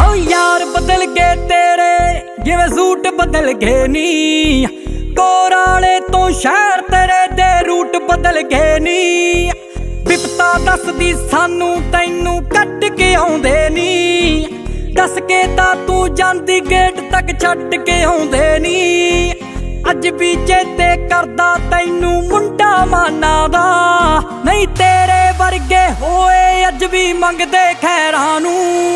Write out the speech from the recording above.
ओ यार बदल गए तेरे जिवें सूट बदल गए नी, कोराले तो शहर तेरे दे रूट बदल गए नी। बिपता दसदी सानू तैनू कट के आउंदे नी, दस के तां तू जांदी गेट तक छड्ड के आउंदे नी। अज भी चेते करदा तैनू मुंडा माना दा, नहीं तेरे वर्गे होए अज भी मंगदे खैरां नूं।